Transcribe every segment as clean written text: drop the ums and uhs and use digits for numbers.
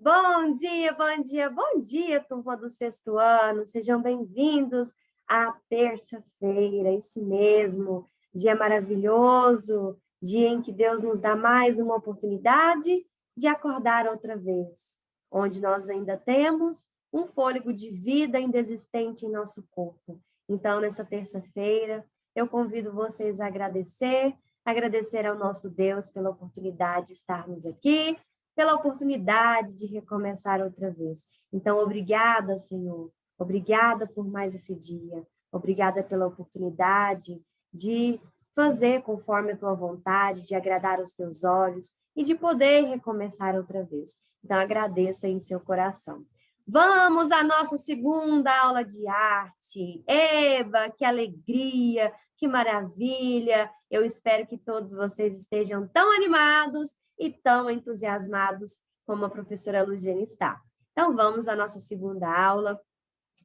Bom dia, bom dia, bom dia, turma do sexto ano. Sejam bem-vindos à terça-feira, isso mesmo. Dia maravilhoso, dia em que Deus nos dá mais uma oportunidade de acordar outra vez, onde nós ainda temos um fôlego de vida ainda existente em nosso corpo. Então, nessa terça-feira, eu convido vocês a agradecer ao nosso Deus pela oportunidade de estarmos aqui, pela oportunidade de recomeçar outra vez. Então, obrigada, Senhor. Obrigada por mais esse dia. Obrigada pela oportunidade de fazer conforme a tua vontade, de agradar os teus olhos e de poder recomeçar outra vez. Então, agradeça em seu coração. Vamos à nossa segunda aula de arte. Eba, que alegria, que maravilha. Eu espero que todos vocês estejam tão animados e tão entusiasmados como a professora Lugiane está. Então, vamos à nossa segunda aula.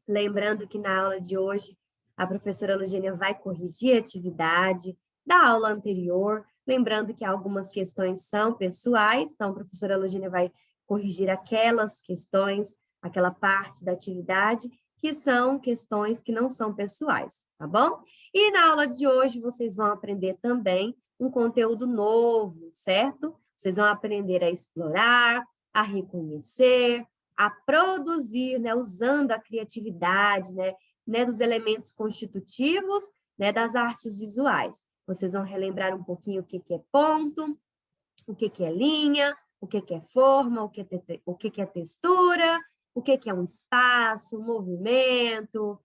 Lembrando que na aula de hoje, a professora Lugiane vai corrigir a atividade da aula anterior. Lembrando que algumas questões são pessoais, então a professora Lugiane vai corrigir aquelas questões, aquela parte da atividade, que são questões que não são pessoais, tá bom? E na aula de hoje, vocês vão aprender também um conteúdo novo, certo? Vocês vão aprender a explorar, a reconhecer, a produzir, né, usando a criatividade, né, dos elementos constitutivos, né, das artes visuais. Vocês vão relembrar um pouquinho o que é ponto, o que é linha, o que é forma, o que é textura, o que é um espaço, um movimento,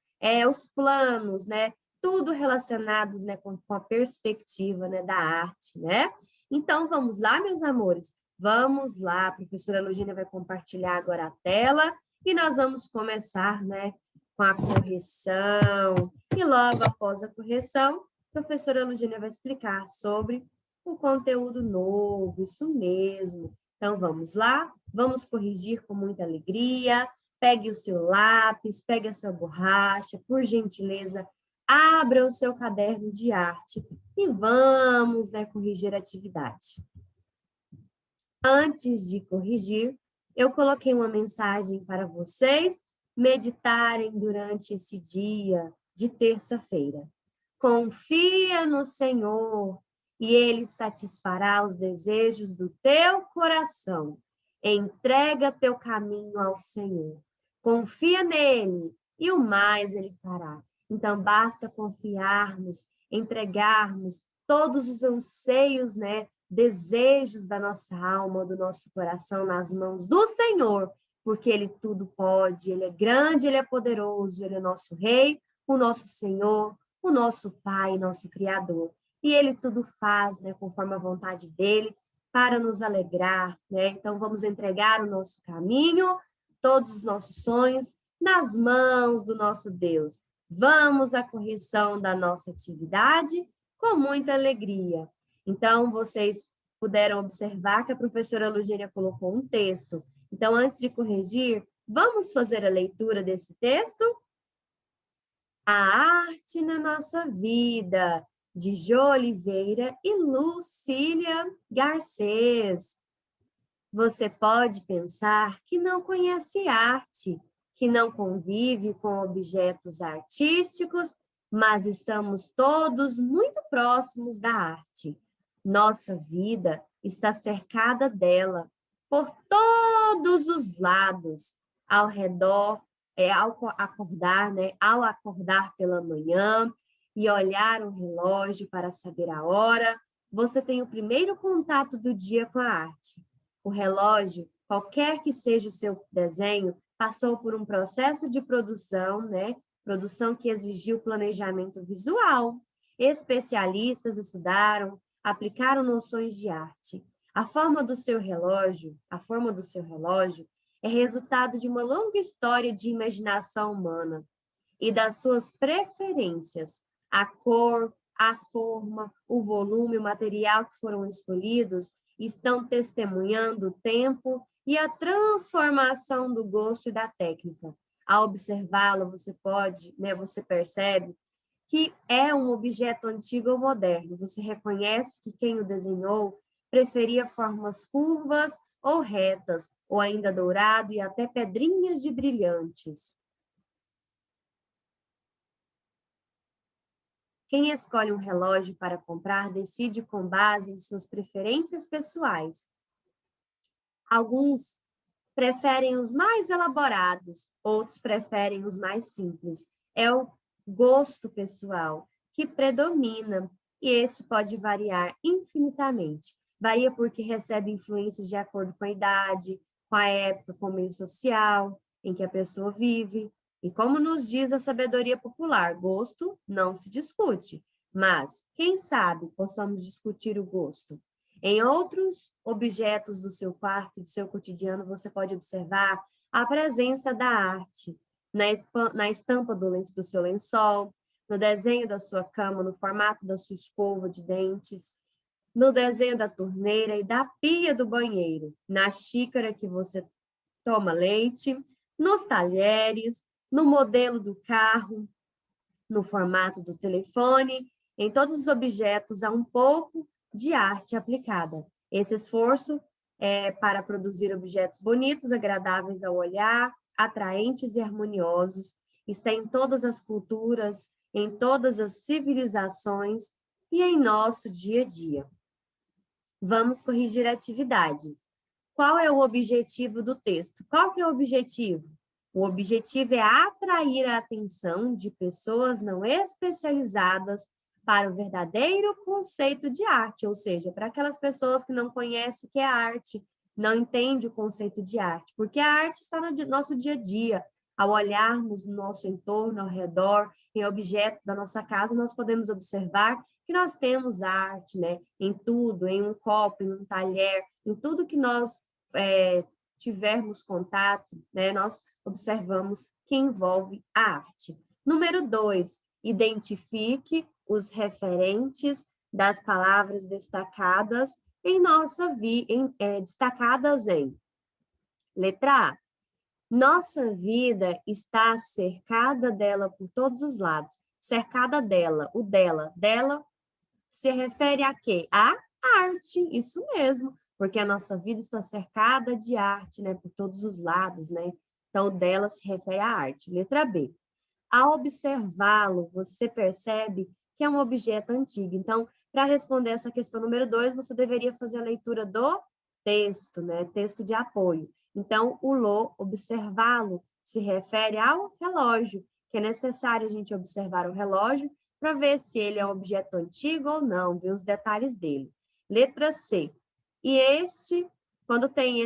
os planos, né? Tudo relacionados, né, com a perspectiva, né, da arte, né? Então, vamos lá, meus amores? Vamos lá, a professora Lugina vai compartilhar agora a tela e nós vamos começar, né, com a correção. E logo após a correção, a professora Lugina vai explicar sobre o conteúdo novo, isso mesmo. Então, vamos lá, vamos corrigir com muita alegria. Pegue o seu lápis, pegue a sua borracha, por gentileza, abra o seu caderno de arte e vamos, né, corrigir a atividade. Antes de corrigir, eu coloquei uma mensagem para vocês meditarem durante esse dia de terça-feira. Confia no Senhor e Ele satisfará os desejos do teu coração. Entrega teu caminho ao Senhor. Confia nele e o mais Ele fará. Então, basta confiarmos, entregarmos todos os anseios, né, desejos da nossa alma, do nosso coração nas mãos do Senhor, porque Ele tudo pode, Ele é grande, Ele é poderoso, Ele é nosso Rei, o nosso Senhor, o nosso Pai, nosso Criador. E Ele tudo faz, né, conforme a vontade dEle, para nos alegrar, né? Então, vamos entregar o nosso caminho, todos os nossos sonhos, nas mãos do nosso Deus. Vamos à correção da nossa atividade com muita alegria. Então, vocês puderam observar que a professora Lugênia colocou um texto. Então, antes de corrigir, vamos fazer a leitura desse texto? A arte na nossa vida, de Jô Oliveira e Lucília Garcês. Você pode pensar que não conhece arte, que não convive com objetos artísticos, mas estamos todos muito próximos da arte. Nossa vida está cercada dela, por todos os lados, ao redor, ao acordar pela manhã e olhar o relógio para saber a hora, você tem o primeiro contato do dia com a arte. O relógio, qualquer que seja o seu desenho, passou por um processo de produção, né? Produção que exigiu planejamento visual. Especialistas estudaram, aplicaram noções de arte. A forma do seu relógio é resultado de uma longa história de imaginação humana e das suas preferências. A cor, a forma, o volume, o material que foram escolhidos estão testemunhando o tempo e a transformação do gosto e da técnica. Ao observá-lo, você percebe que é um objeto antigo ou moderno. Você reconhece que quem o desenhou preferia formas curvas ou retas, ou ainda dourado e até pedrinhas de brilhantes. Quem escolhe um relógio para comprar decide com base em suas preferências pessoais. Alguns preferem os mais elaborados, outros preferem os mais simples. É o gosto pessoal que predomina e este pode variar infinitamente. Varia porque recebe influências de acordo com a idade, com a época, com o meio social em que a pessoa vive. E como nos diz a sabedoria popular, gosto não se discute, mas, quem sabe, possamos discutir o gosto. Em outros objetos do seu quarto, do seu cotidiano, você pode observar a presença da arte na estampa do seu lençol, no desenho da sua cama, no formato da sua escova de dentes, no desenho da torneira e da pia do banheiro, na xícara que você toma leite, nos talheres, no modelo do carro, no formato do telefone. Em todos os objetos há um pouco de arte aplicada. Esse esforço é para produzir objetos bonitos, agradáveis ao olhar, atraentes e harmoniosos. Está em todas as culturas, em todas as civilizações e em nosso dia a dia. Vamos corrigir a atividade. Qual é o objetivo do texto? Qual que é o objetivo? O objetivo é atrair a atenção de pessoas não especializadas para o verdadeiro conceito de arte, ou seja, para aquelas pessoas que não conhecem o que é arte, não entendem o conceito de arte, porque a arte está no nosso dia a dia. Ao olharmos no nosso entorno, ao redor, em objetos da nossa casa, nós podemos observar que nós temos arte, né? Em tudo, em um copo, em um talher, em tudo que nós tivermos contato, né? Nós observamos que envolve a arte. Número 2, identifique os referentes das palavras destacadas em nossa vida, destacadas em letra A. Nossa vida está cercada dela por todos os lados. Cercada dela, o dela se refere a quê? A arte, isso mesmo, porque a nossa vida está cercada de arte, né, por todos os lados, né? Então, o dela se refere à arte. Letra B. Ao observá-lo, você percebe que é um objeto antigo. Então, para responder essa questão número 2, você deveria fazer a leitura do texto, né? Texto de apoio. Então, o lo, observá-lo, se refere ao relógio, que é necessário a gente observar o relógio para ver se ele é um objeto antigo ou não, ver os detalhes dele. Letra C. E este, quando tem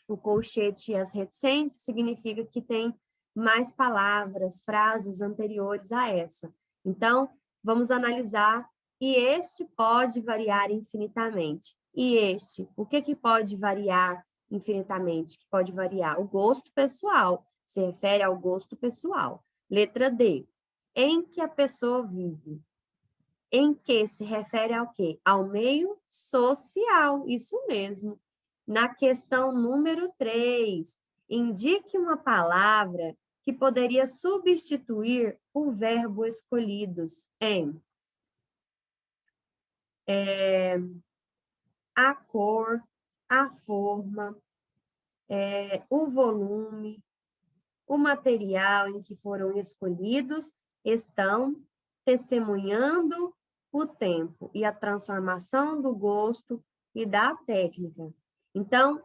o colchete e as reticências, significa que tem mais palavras, frases anteriores a essa. Então, vamos analisar. E este pode variar infinitamente. E este, o que pode variar infinitamente? Que pode variar? O gosto pessoal. Se refere ao gosto pessoal. Letra D. Em que a pessoa vive. Em que se refere ao quê? Ao meio social. Isso mesmo. Na questão número 3, indique uma palavra que poderia substituir o verbo escolhidos em a cor, a forma, o volume, o material em que foram escolhidos estão testemunhando o tempo e a transformação do gosto e da técnica. Então,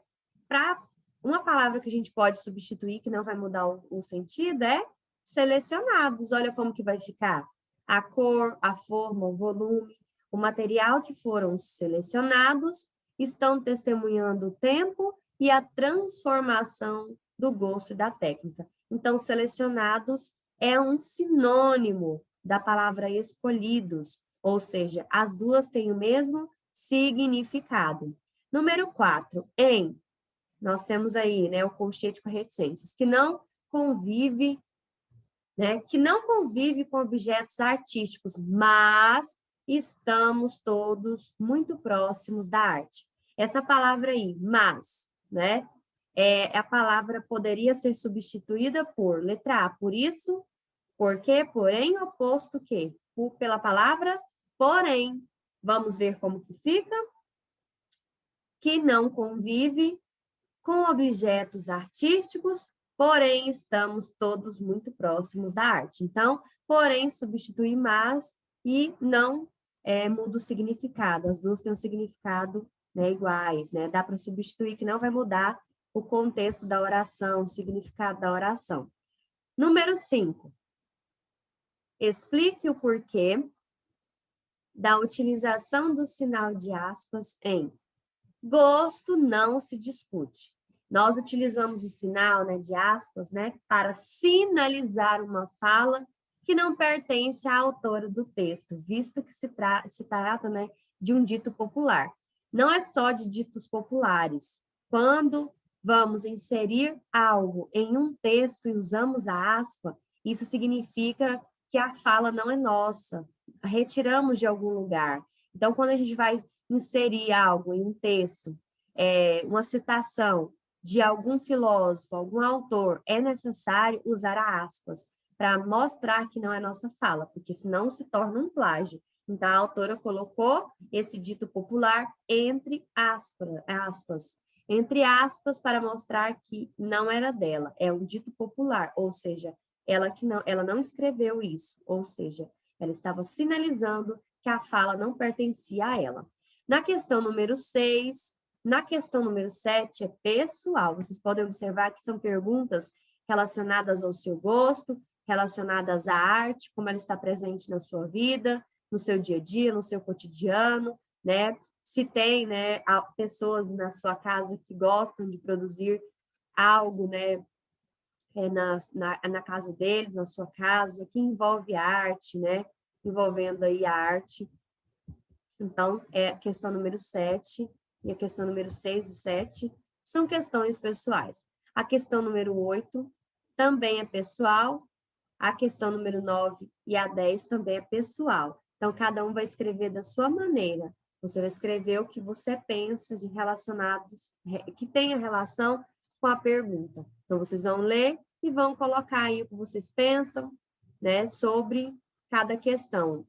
para uma palavra que a gente pode substituir, que não vai mudar o sentido, é selecionados. Olha como que vai ficar. A cor, a forma, o volume, o material que foram selecionados estão testemunhando o tempo e a transformação do gosto e da técnica. Então, selecionados é um sinônimo da palavra escolhidos, ou seja, as duas têm o mesmo significado. Número 4, em. Nós temos aí, né, o colchete com reticências, que não convive, né, que não convive com objetos artísticos, mas estamos todos muito próximos da arte. Essa palavra aí, mas, né, a palavra poderia ser substituída por letra A, por isso, porque, porém, oposto que, pela palavra porém. Vamos ver como que fica? que não convive com objetos artísticos, porém estamos todos muito próximos da arte. Então, porém, substitui mas e não muda o significado. As duas têm um significado, né, iguais, né? Dá para substituir, que não vai mudar o contexto da oração, o significado da oração. Número 5. Explique o porquê da utilização do sinal de aspas em gosto não se discute. Nós utilizamos o sinal, né, de aspas, né, para sinalizar uma fala que não pertence à autora do texto, visto que se trata, né, de um dito popular. Não é só de ditos populares. Quando vamos inserir algo em um texto e usamos a aspa, isso significa que a fala não é nossa, retiramos de algum lugar. Então, quando a gente vai inserir algo em um texto, uma citação de algum filósofo, algum autor, é necessário usar aspas para mostrar que não é nossa fala, porque senão se torna um plágio. Então, a autora colocou esse dito popular entre aspas, para mostrar que não era dela, é um dito popular, ou seja, ela não escreveu isso, ou seja, ela estava sinalizando que a fala não pertencia a ela. Na questão número 6, na questão número 7 é pessoal. Vocês podem observar que são perguntas relacionadas ao seu gosto, relacionadas à arte, como ela está presente na sua vida, no seu dia a dia, no seu cotidiano, né? Se tem, né, pessoas na sua casa que gostam de produzir algo, né, na casa deles, na sua casa, que envolve arte, né? Envolvendo aí a arte. Então, a questão número 7 e a questão número 6 e 7 são questões pessoais. A questão número 8 também é pessoal. A questão número 9 e a 10 também é pessoal. Então, cada um vai escrever da sua maneira. Você vai escrever o que você pensa de relacionados, que tenha relação com a pergunta. Então, vocês vão ler e vão colocar aí o que vocês pensam, né, sobre cada questão.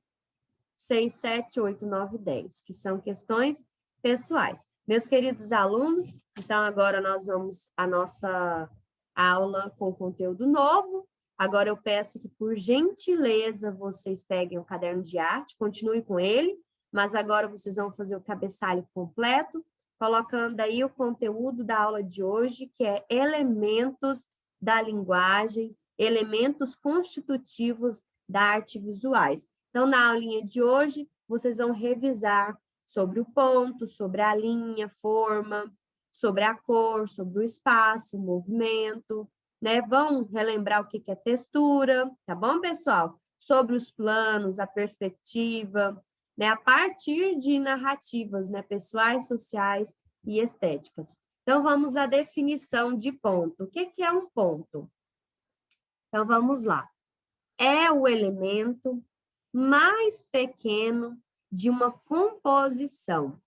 6, 7, 8, 9, 10, que são questões pessoais. Meus queridos alunos, então agora nós vamos à nossa aula com conteúdo novo. Agora eu peço que, por gentileza, vocês peguem o caderno de arte, continuem com ele, mas agora vocês vão fazer o cabeçalho completo, colocando aí o conteúdo da aula de hoje, que é elementos da linguagem, elementos constitutivos da arte visuais. Então, na aulinha de hoje, vocês vão revisar sobre o ponto, sobre a linha, forma, sobre a cor, sobre o espaço, o movimento, né? Vão relembrar o que é textura, tá bom, pessoal? Sobre os planos, a perspectiva, né? A partir de narrativas, né? Pessoais, sociais e estéticas. Então, vamos à definição de ponto. O que é um ponto? Então, vamos lá. É o elemento mais pequeno de uma composição.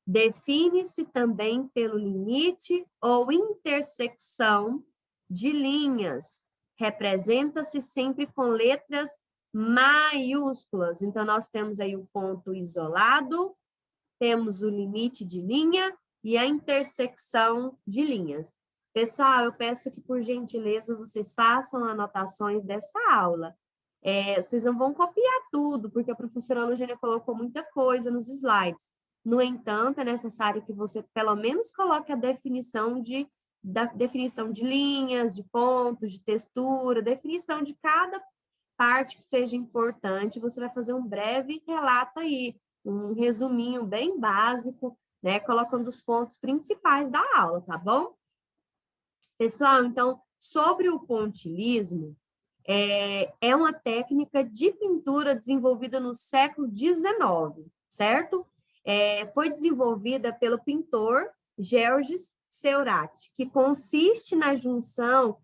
Define-se também pelo limite ou intersecção de linhas. Representa-se sempre com letras maiúsculas. Então, nós temos aí o ponto isolado, temos o limite de linha e a intersecção de linhas. Pessoal, eu peço que, por gentileza, vocês façam anotações dessa aula. Vocês não vão copiar tudo, porque a professora Eugênia colocou muita coisa nos slides. No entanto, é necessário que você, pelo menos, coloque a definição de linhas, de pontos, de textura, definição de cada parte que seja importante. Você vai fazer um breve relato aí, um resuminho bem básico, né, colocando os pontos principais da aula, tá bom? Pessoal, então, sobre o pontilhismo, é uma técnica de pintura desenvolvida no século XIX, certo? Foi desenvolvida pelo pintor Georges Seurat, que consiste na junção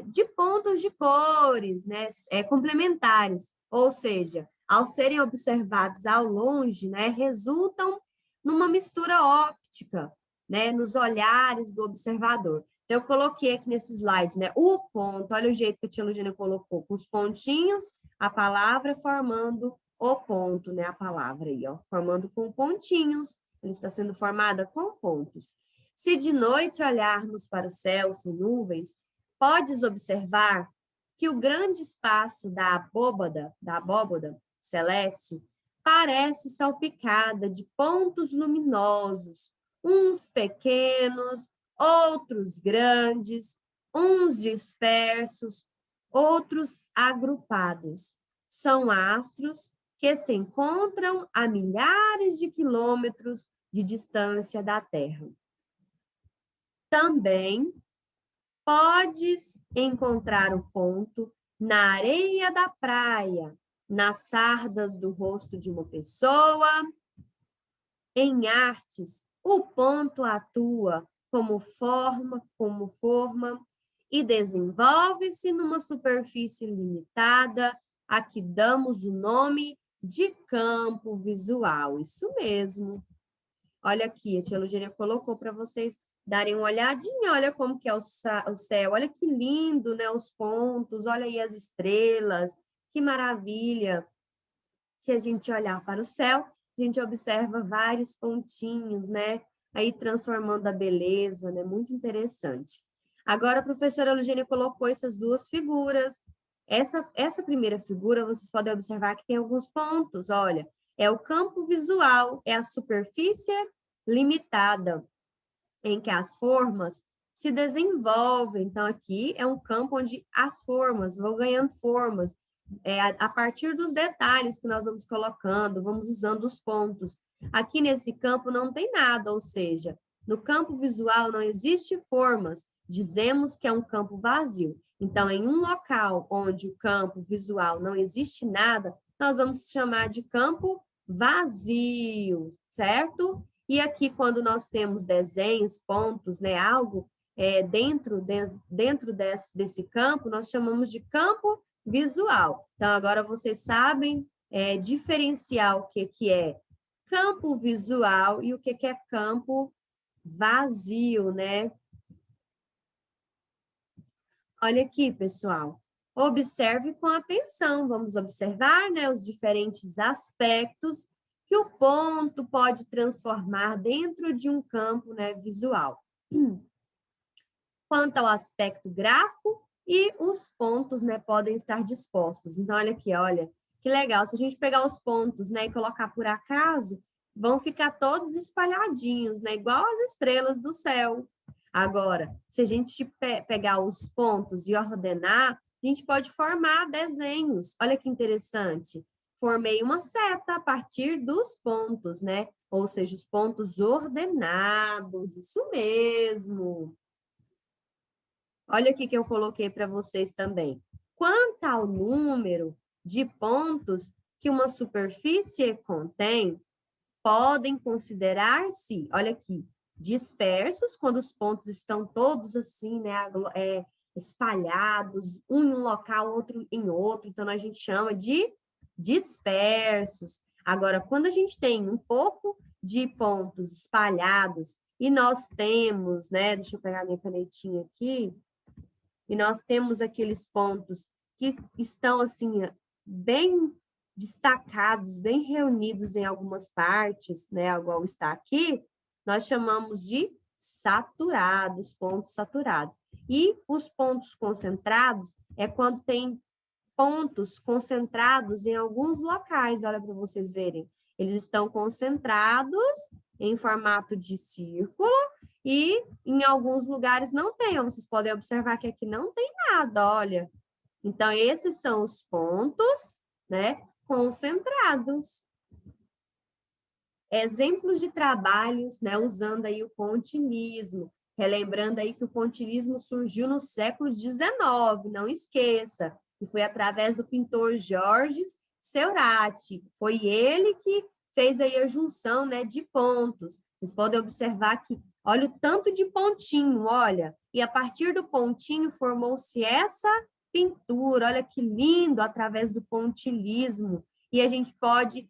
de pontos de cores, né, complementares, ou seja, ao serem observados ao longe, né, resultam numa mistura óptica, né, nos olhares do observador. Então, eu coloquei aqui nesse slide, né, o ponto, olha o jeito que a tia Lugênia colocou, com os pontinhos, a palavra formando o ponto, né, a palavra aí, ó, formando com pontinhos, Ela está sendo formada com pontos. Se de noite olharmos para o céu sem nuvens, podes observar que o grande espaço da abóbada celeste parece salpicada de pontos luminosos, uns pequenos, outros grandes, uns dispersos, outros agrupados. São astros que se encontram a milhares de quilômetros de distância da Terra. Também podes encontrar o ponto na areia da praia, nas sardas do rosto de uma pessoa. Em artes, o ponto atua como forma e desenvolve-se numa superfície limitada a que damos o nome de campo visual. Isso mesmo. Olha aqui, a tia Lugênia colocou para vocês darem uma olhadinha, olha como que é o céu, olha que lindo, né, os pontos, olha aí as estrelas, que maravilha. Se a gente olhar para o céu, a gente observa vários pontinhos, né, aí transformando a beleza, né, muito interessante. Agora a professora Lugênia colocou essas duas figuras. Essa primeira figura, vocês podem observar que tem alguns pontos, olha, é o campo visual, é a superfície limitada, em que as formas se desenvolvem. Então, aqui é um campo onde as formas vão ganhando formas, a partir dos detalhes que nós vamos colocando, vamos usando os pontos. Aqui nesse campo não tem nada, ou seja, no campo visual não existe formas, dizemos que é um campo vazio. Então, em um local onde o campo visual não existe nada, nós vamos chamar de campo vazio, certo? E aqui, quando nós temos desenhos, pontos, né, algo dentro desse campo, nós chamamos de campo visual. Então, agora vocês sabem diferenciar o que é campo visual e o que é campo vazio, né? Olha aqui, pessoal. Observe com atenção. Vamos observar, né, os diferentes aspectos que o ponto pode transformar dentro de um campo, né, visual. Quanto ao aspecto gráfico, e os pontos, né, podem estar dispostos. Então, olha aqui, olha, que legal. Se a gente pegar os pontos, né, e colocar por acaso, vão ficar todos espalhadinhos, né, igual as estrelas do céu. Agora, se a gente pegar os pontos e ordenar, a gente pode formar desenhos. Olha que interessante. Formei uma seta a partir dos pontos, né? Ou seja, os pontos ordenados. Isso mesmo. Olha aqui que eu coloquei para vocês também. Quanto ao número de pontos que uma superfície contém, podem considerar-se, olha aqui, dispersos, quando os pontos estão todos assim, né, espalhados, um em um local, outro em outro, então a gente chama de dispersos. Agora, quando a gente tem um pouco de pontos espalhados e nós temos, né, deixa eu pegar minha canetinha aqui, e nós temos aqueles pontos que estão assim bem destacados, bem reunidos em algumas partes, né, igual está aqui, nós chamamos de saturados, pontos saturados. E os pontos concentrados é quando tem pontos concentrados em alguns locais, olha para vocês verem. Eles estão concentrados em formato de círculo e em alguns lugares não tem. Vocês podem observar que aqui não tem nada, olha. Então, esses são os pontos, né, concentrados. Exemplos de trabalhos, né, usando aí o pontilhismo, relembrando aí que o pontilhismo surgiu no século XIX, não esqueça, e foi através do pintor Georges Seurat. Foi ele que fez aí a junção, né, de pontos. Vocês podem observar que, olha o tanto de pontinho, olha, e a partir do pontinho formou-se essa pintura, olha que lindo, através do pontilhismo. E a gente pode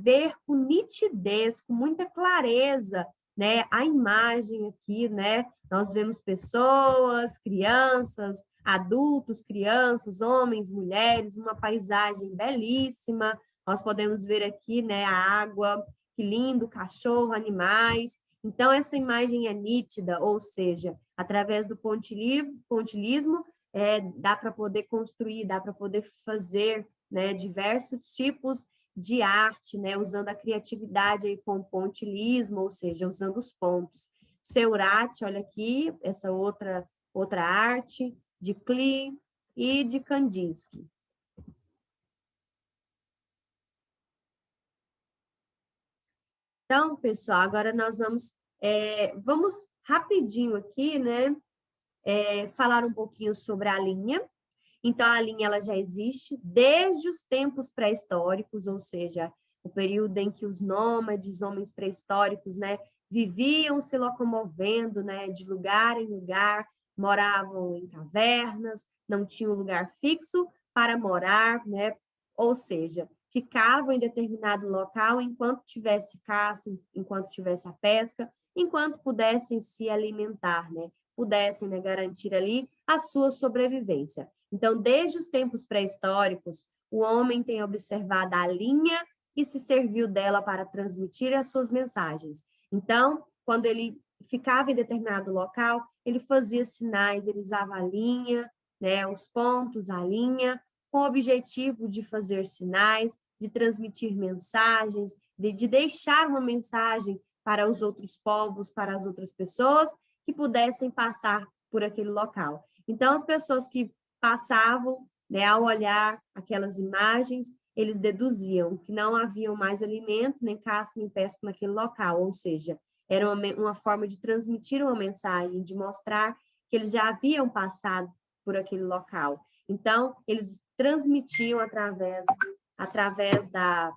ver com nitidez, com muita clareza, né, a imagem aqui, né? Nós vemos pessoas, crianças, adultos, crianças, homens, mulheres, uma paisagem belíssima. Nós podemos ver aqui, né, a água que lindo, cachorro, animais. Então, essa imagem é nítida, ou seja, através do pontilhismo, dá para poder construir, dá para poder fazer, né, diversos tipos de arte, né, usando a criatividade aí com o pontilhismo, ou seja, usando os pontos. Seurat, olha aqui, essa outra arte, de Klee e de Kandinsky. Então, pessoal, agora nós vamos rapidinho aqui, né, falar um pouquinho sobre a linha. Então, a linha ela já existe desde os tempos pré-históricos, ou seja, o período em que os nômades, homens pré-históricos, né, viviam se locomovendo, né, de lugar em lugar, moravam em cavernas, não tinham lugar fixo para morar, né, ou seja, ficavam em determinado local enquanto tivesse caça, enquanto tivesse a pesca, enquanto pudessem se alimentar, né, pudessem, né, garantir ali a sua sobrevivência. Então, desde os tempos pré-históricos, o homem tem observado a linha e se serviu dela para transmitir as suas mensagens. Então, quando ele ficava em determinado local, ele fazia sinais, ele usava a linha, né, os pontos, a linha, com o objetivo de fazer sinais, de transmitir mensagens, de deixar uma mensagem para os outros povos, para as outras pessoas que pudessem passar por aquele local. Então, as pessoas que passavam, né, ao olhar aquelas imagens, eles deduziam que não havia mais alimento, nem caça, nem pesca naquele local, ou seja, era uma forma de transmitir uma mensagem, de mostrar que eles já haviam passado por aquele local. Então, eles transmitiam através da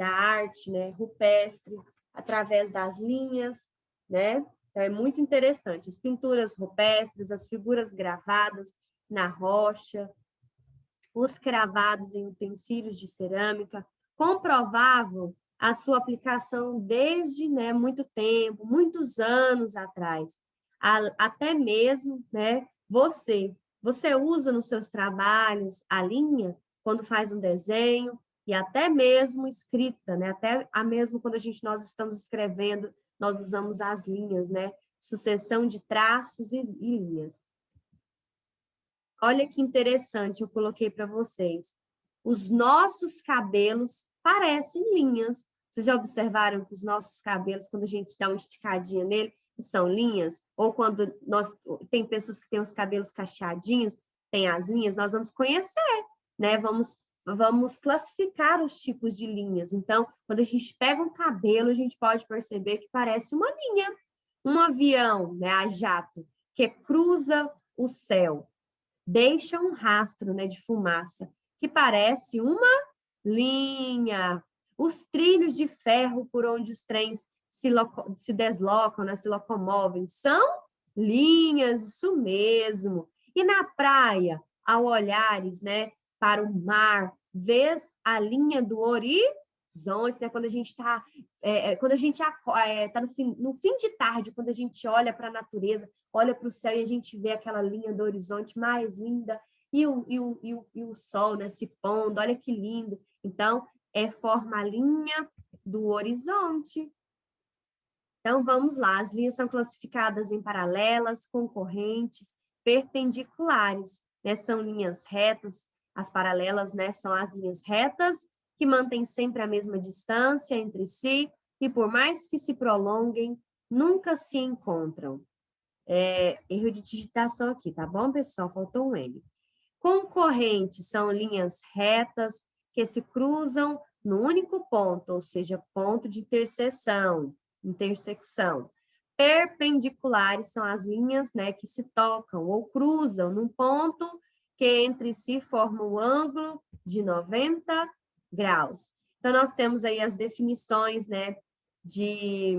arte, né, rupestre, através das linhas, né? Então, é muito interessante. As pinturas rupestres, as figuras gravadas na rocha, os cravados em utensílios de cerâmica, comprovavam a sua aplicação desde, né, muito tempo, muitos anos atrás. Até mesmo, né, você usa nos seus trabalhos a linha quando faz um desenho e até mesmo escrita, né? Até mesmo quando nós estamos escrevendo, nós usamos as linhas, né? Sucessão de traços e linhas. Olha que interessante, eu coloquei para vocês. Os nossos cabelos parecem linhas. Vocês já observaram que os nossos cabelos, quando a gente dá uma esticadinha nele, são linhas? Ou quando tem pessoas que têm os cabelos cacheadinhos, tem as linhas, nós vamos conhecer, né? Vamos classificar os tipos de linhas. Então, quando a gente pega um cabelo, a gente pode perceber que parece uma linha. Um avião, né, a jato, que cruza o céu, deixa um rastro, né, de fumaça, que parece uma linha. Os trilhos de ferro por onde os trens se deslocam, né, se locomovem, são linhas, isso mesmo. E na praia, ao olhares, né, para o mar, vês a linha do horizonte, né, quando a gente está quando a gente está no fim de tarde, quando a gente olha para a natureza, olha para o céu e a gente vê aquela linha do horizonte mais linda, e o sol, né, se pondo, olha que lindo. Então, forma a linha do horizonte. Então, vamos lá. As linhas são classificadas em paralelas, concorrentes, perpendiculares, né? São linhas retas. As paralelas, né, são as linhas retas, que mantêm sempre a mesma distância entre si, e por mais que se prolonguem, nunca se encontram. Erro de digitação aqui, tá bom, pessoal? Faltou um N. Concorrentes são linhas retas que se cruzam no único ponto, ou seja, ponto de intersecção. Perpendiculares são as linhas, né, que se tocam ou cruzam num ponto que entre si formam um ângulo de 90 graus. Então, nós temos aí as definições, né, de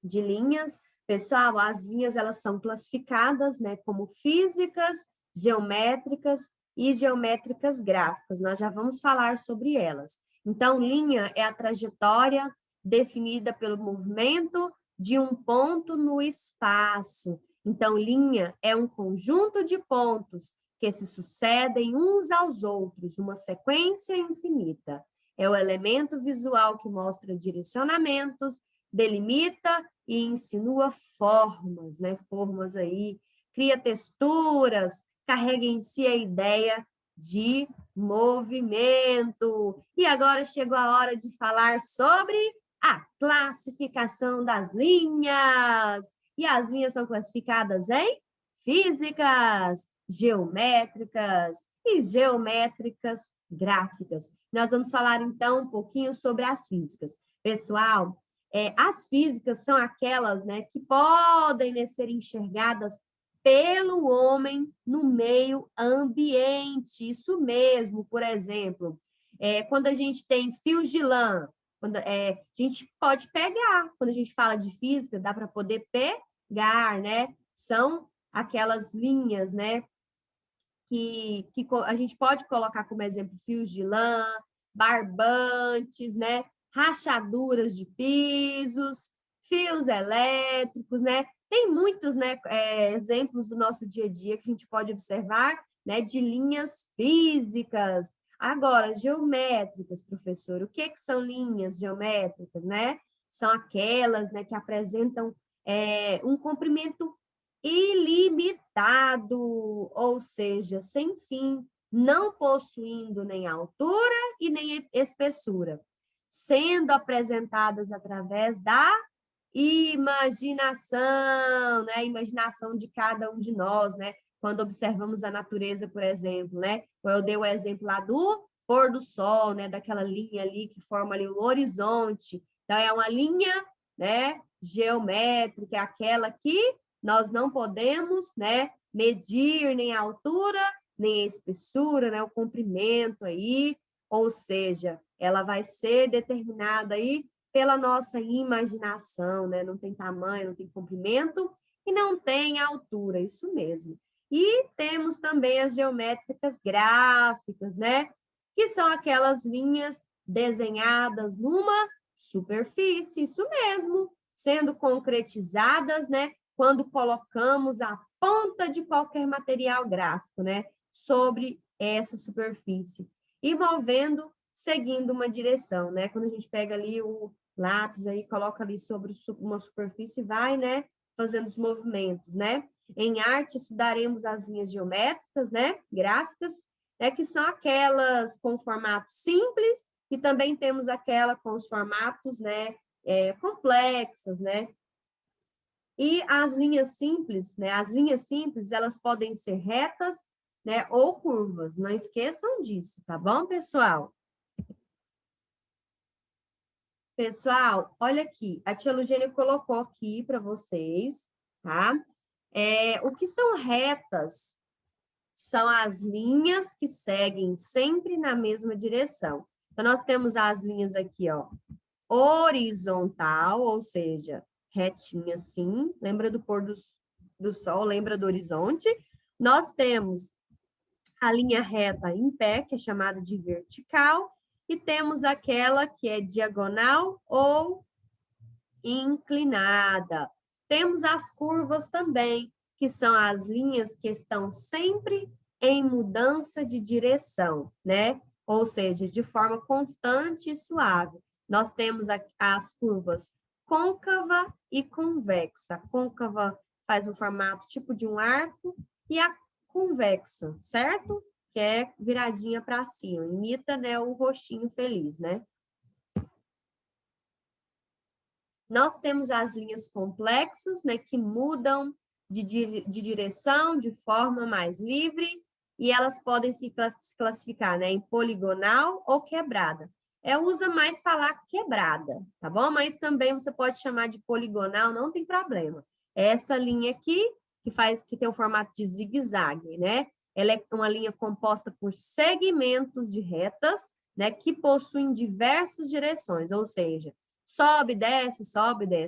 linhas. Pessoal, as linhas, elas são classificadas, né, como físicas, geométricas e geométricas gráficas. Nós já vamos falar sobre elas. Então, linha é a trajetória definida pelo movimento de um ponto no espaço. Então, linha é um conjunto de pontos que se sucedem uns aos outros, numa sequência infinita. É o elemento visual que mostra direcionamentos, delimita e insinua formas, né? Formas aí, cria texturas, carrega em si a ideia de movimento. E agora chegou a hora de falar sobre a classificação das linhas. E as linhas são classificadas em físicas, geométricas e geométricas gráficas. Nós vamos falar, então, um pouquinho sobre as físicas. Pessoal, as físicas são aquelas, né, que podem, né, ser enxergadas pelo homem no meio ambiente. Isso mesmo, por exemplo, quando a gente tem fios de lã, a gente pode pegar. Quando a gente fala de física, dá para poder pegar, né? São aquelas linhas, né, que a gente pode colocar como exemplo fios de lã, barbantes, né? Rachaduras de pisos, fios elétricos, né? Tem muitos, né, exemplos do nosso dia a dia que a gente pode observar, né, de linhas físicas. Agora, geométricas, professor, o que são linhas geométricas, né? São aquelas, né, que apresentam um comprimento ilimitado, ou seja, sem fim, não possuindo nem altura e nem espessura, sendo apresentadas através da imaginação, né? Imaginação de cada um de nós, né? Quando observamos a natureza, por exemplo, né? Eu dei o exemplo lá do pôr do sol, né? Daquela linha ali que forma ali o horizonte. Então, é uma linha, né, geométrica, é aquela que nós não podemos, né, medir nem a altura, nem a espessura, né, o comprimento aí, ou seja, ela vai ser determinada aí pela nossa imaginação, né? Não tem tamanho, não tem comprimento e não tem altura, isso mesmo. E temos também as geométricas gráficas, né? Que são aquelas linhas desenhadas numa superfície, isso mesmo, sendo concretizadas, né? Quando colocamos a ponta de qualquer material gráfico, né? Sobre essa superfície e movendo, seguindo uma direção, né? Quando a gente pega ali o lápis aí, coloca ali sobre uma superfície e vai, né? Fazendo os movimentos, né? Em arte, estudaremos as linhas geométricas, né? Gráficas, né? Que são aquelas com formato simples e também temos aquela com os formatos, né? Complexas, né? E as linhas simples, né? As linhas simples, elas podem ser retas, né? Ou curvas. Não esqueçam disso, tá bom, pessoal? Pessoal, olha aqui, a tia Lugênia colocou aqui para vocês, tá? O que são retas? São as linhas que seguem sempre na mesma direção. Então, nós temos as linhas aqui, ó, horizontal, ou seja, retinha assim, lembra do pôr do sol, lembra do horizonte. Nós temos a linha reta em pé, que é chamada de vertical, e temos aquela que é diagonal ou inclinada. Temos as curvas também, que são as linhas que estão sempre em mudança de direção, né? Ou seja, de forma constante e suave. Nós temos as curvas côncava e convexa. A côncava faz um formato tipo de um arco e a convexa, certo? Que é viradinha para cima, imita, né, o rostinho feliz, né? Nós temos as linhas complexas, né, que mudam de direção de forma mais livre e elas podem se classificar, né, em poligonal ou quebrada. Usa mais falar quebrada, tá bom? Mas também você pode chamar de poligonal, não tem problema. Essa linha aqui, que tem o formato de zigue-zague, né? Ela é uma linha composta por segmentos de retas, né, que possuem diversas direções, ou seja, sobe, desce,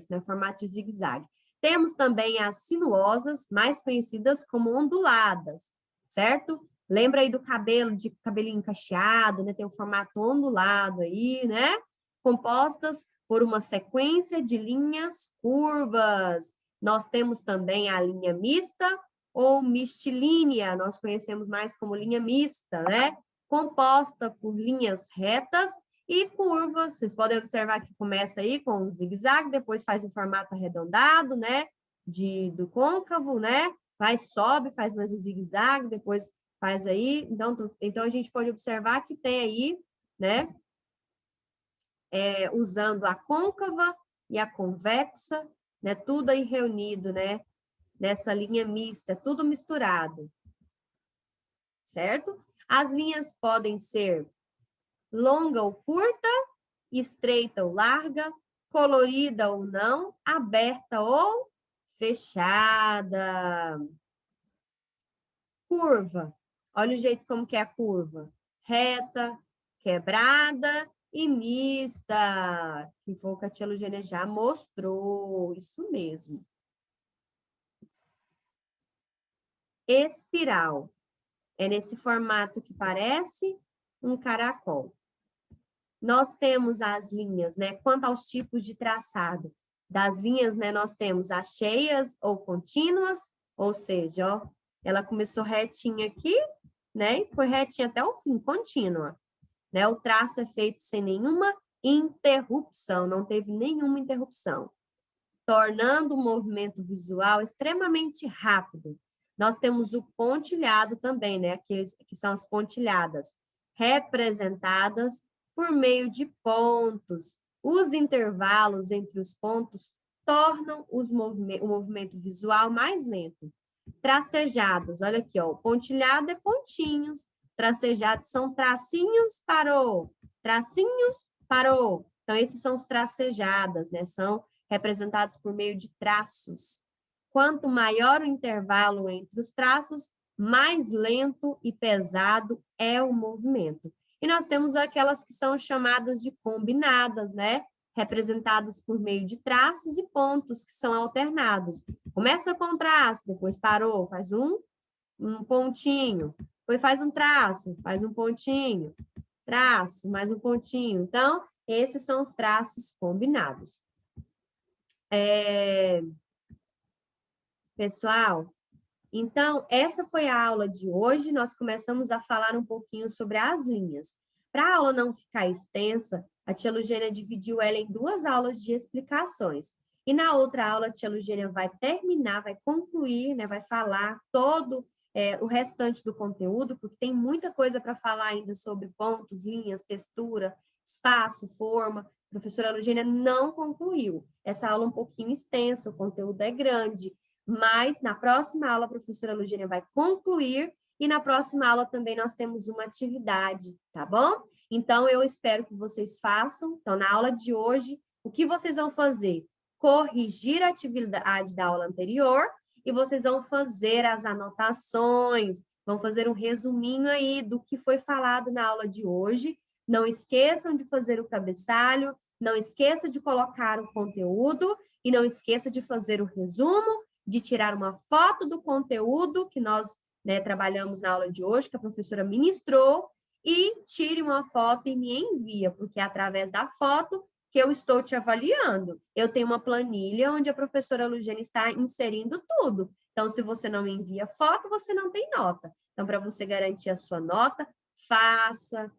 né? Formato de zigue-zague. Temos também as sinuosas, mais conhecidas como onduladas, certo? Lembra aí do cabelo, de cabelinho cacheado, né? Tem o formato ondulado aí, né? Compostas por uma sequência de linhas curvas. Nós temos também a linha mista ou mistilínea, nós conhecemos mais como linha mista, né? Composta por linhas retas E curvas, vocês podem observar que começa aí com um zigue-zague, depois faz um formato arredondado, né? Do côncavo, né? Sobe, faz mais um zigue-zague, depois faz aí. Então, a gente pode observar que tem aí, né? Usando a côncava e a convexa, né? Tudo aí reunido, né? Nessa linha mista, tudo misturado, certo? As linhas podem ser longa ou curta, estreita ou larga, colorida ou não, aberta ou fechada. Curva. Olha o jeito como que é a curva. Reta, quebrada e mista, que foi o que a tia Lugênia já mostrou. Isso mesmo. Espiral. É nesse formato que parece um caracol. Nós temos as linhas, né? Quanto aos tipos de traçado das linhas, né? Nós temos as cheias ou contínuas, ou seja, ó, ela começou retinha aqui, né? E foi retinha até o fim, contínua, né? O traço é feito sem nenhuma interrupção, não teve nenhuma interrupção, tornando o movimento visual extremamente rápido. Nós temos o pontilhado também, né? Aqueles que são as pontilhadas, representadas por meio de pontos. Os intervalos entre os pontos tornam o movimento visual mais lento. Tracejados, olha aqui, ó, o pontilhado é pontinhos, tracejados são tracinhos, parou, tracinhos, parou. Então, esses são os tracejadas, né? São representados por meio de traços. Quanto maior o intervalo entre os traços, mais lento e pesado é o movimento. E nós temos aquelas que são chamadas de combinadas, né? Representadas por meio de traços e pontos que são alternados. Começa com um traço, depois parou, faz um pontinho, depois faz um traço, faz um pontinho, traço, mais um pontinho. Então, esses são os traços combinados. Pessoal, então, essa foi a aula de hoje. Nós começamos a falar um pouquinho sobre as linhas. Para a aula não ficar extensa, a tia Lugênia dividiu ela em 2 aulas de explicações. E na outra aula, a tia Lugênia vai terminar, vai concluir, né, vai falar todo o restante do conteúdo, porque tem muita coisa para falar ainda sobre pontos, linhas, textura, espaço, forma. A professora Lugênia não concluiu. Essa aula é um pouquinho extensa, o conteúdo é grande, mas na próxima aula a professora Lugênia vai concluir e na próxima aula também nós temos uma atividade, tá bom? Então, eu espero que vocês façam. Então, na aula de hoje, o que vocês vão fazer? Corrigir a atividade da aula anterior e vocês vão fazer as anotações, vão fazer um resuminho aí do que foi falado na aula de hoje. Não esqueçam de fazer o cabeçalho, não esqueça de colocar o conteúdo e não esqueça de fazer o resumo, de tirar uma foto do conteúdo que nós, né, trabalhamos na aula de hoje, que a professora ministrou, e tire uma foto e me envia, porque é através da foto que eu estou te avaliando. Eu tenho uma planilha onde a professora Lugênia está inserindo tudo. Então, se você não me envia foto, você não tem nota. Então, para você garantir a sua nota, faça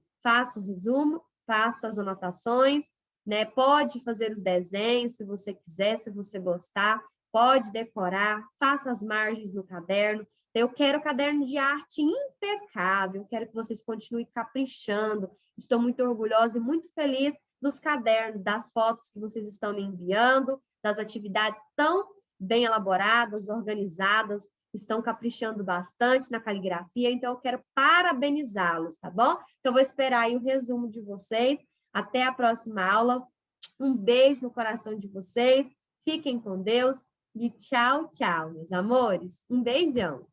o resumo, faça as anotações, né? Pode fazer os desenhos, se você quiser, se você gostar, pode decorar, faça as margens no caderno. Eu quero caderno de arte impecável, quero que vocês continuem caprichando. Estou muito orgulhosa e muito feliz dos cadernos, das fotos que vocês estão me enviando, das atividades tão bem elaboradas, organizadas, estão caprichando bastante na caligrafia, então eu quero parabenizá-los, tá bom? Então, eu vou esperar aí o resumo de vocês. Até a próxima aula. Um beijo no coração de vocês. Fiquem com Deus e tchau, tchau, meus amores. Um beijão.